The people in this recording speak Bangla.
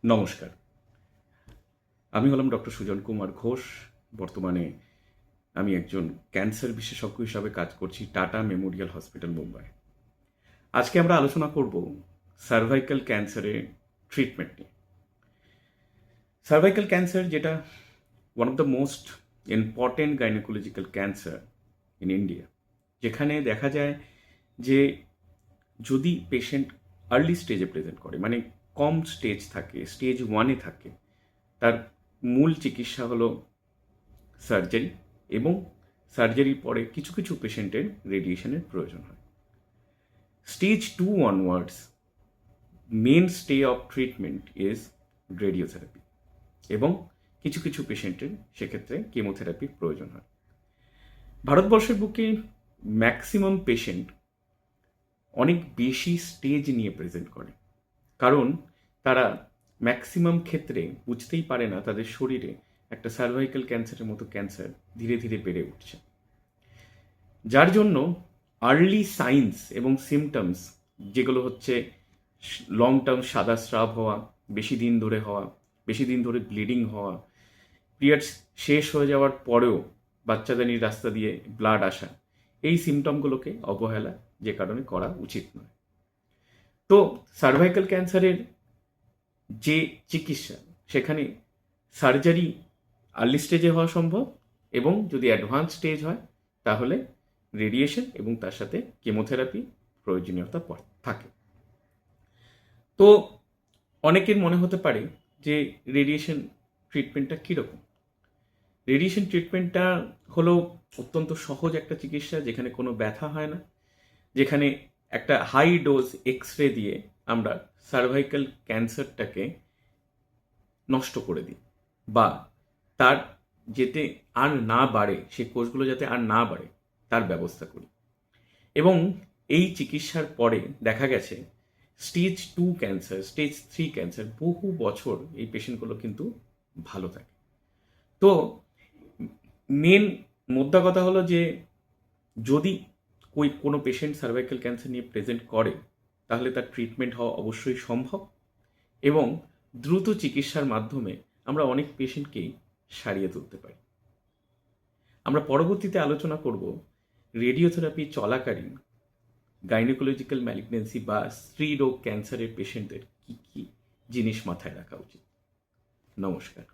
নমস্কার। আমি হলাম ডক্টর সুজন কুমার ঘোষ। বর্তমানে আমি একজন ক্যান্সার বিশেষজ্ঞ হিসাবে কাজ করছি টাটা মেমোরিয়াল হসপিটাল, মুম্বাই। আজকে আমরা আলোচনা করব সার্ভাইকাল ক্যান্সারের ট্রিটমেন্ট নিয়ে। সার্ভাইকাল ক্যান্সার, যেটা one of the most important gynaecological cancer in India, যেখানে দেখা যায় যে যদি পেশেন্ট আর্লি স্টেজে প্রেজেন্ট করে, মানে কম স্টেজ থাকে, স্টেজ 1-এ থাকে, তার মূল চিকিৎসা হলো সার্জারি, এবং সার্জারির পরে কিছু কিছু পেশেন্টের রেডিয়েশনের প্রয়োজন হয়। Stage 2 onwards main stay of treatment is radiotherapy, এবং কিছু কিছু পেশেন্টের সেক্ষেত্রে কেমোথেরাপির প্রয়োজন হয়। ভারতবর্ষের বুকে ম্যাক্সিমাম পেশেন্ট অনেক বেশি স্টেজ নিয়ে প্রেজেন্ট করে, কারণ তারা ম্যাক্সিমাম ক্ষেত্রে বুঝতেই পারে না তাদের শরীরে একটা সার্ভাইকাল ক্যান্সারের মতো ক্যান্সার ধীরে ধীরে বেড়ে উঠছে, যার জন্য আর্লি সাইন্স এবং সিমটমস, যেগুলো হচ্ছে লং টার্ম সাদা স্রাব হওয়া, বেশি দিন ধরে হওয়া, বেশি দিন ধরে ব্লিডিং হওয়া, পিরিয়ডস শেষ হয়ে যাওয়ার পরেও বাচ্চাদানির রাস্তা দিয়ে ব্লাড আসা, এই সিমটমগুলোকে অবহেলা যে কারণে করা উচিত নয়। তো সার্ভাইকাল ক্যান্সারের যে চিকিৎসা, সেখানে সার্জারি আর্লি স্টেজে হওয়া সম্ভব, এবং যদি অ্যাডভান্স স্টেজ হয় তাহলে রেডিয়েশন এবং তার সাথে কেমোথেরাপি প্রয়োজনীয়তা থাকে। তো অনেকের মনে হতে পারে যে রেডিয়েশন ট্রিটমেন্টটা কীরকম। রেডিয়েশন ট্রিটমেন্টটা হলো অত্যন্ত সহজ একটা চিকিৎসা, যেখানে কোনো ব্যথা হয় না, যেখানে একটা হাই ডোজ এক্স রে দিয়ে আমরা সার্ভাইকাল ক্যান্সারটাকে নষ্ট করে দিই, বা তার যাতে আর না বাড়ে, সে কোষগুলো যাতে আর না বাড়ে তার ব্যবস্থা করি। এবং এই চিকিৎসার পরে দেখা গেছে স্টেজ 2 ক্যান্সার, স্টেজ 3 ক্যান্সার বহু বছর এই পেশেন্টগুলো কিন্তু ভালো থাকে। তো মেন মোদ্দা কথা হলো যে যদি কোনো পেশেন্ট সার্ভাইকাল ক্যান্সার নিয়ে প্রেজেন্ট করে, তাহলে তার ট্রিটমেন্ট হওয়া অবশ্যই সম্ভব, এবং দ্রুত চিকিৎসার মাধ্যমে আমরা অনেক পেশেন্টকেই সারিয়ে তুলতে পারি। আমরা পরবর্তীতে আলোচনা করব রেডিওথেরাপি চলাকালীন গাইনোকোলজিক্যাল ম্যালিগন্যান্সি বা স্ত্রীরোগ ক্যান্সারের পেশেন্টদের কী কী জিনিস মাথায় রাখা উচিত। নমস্কার।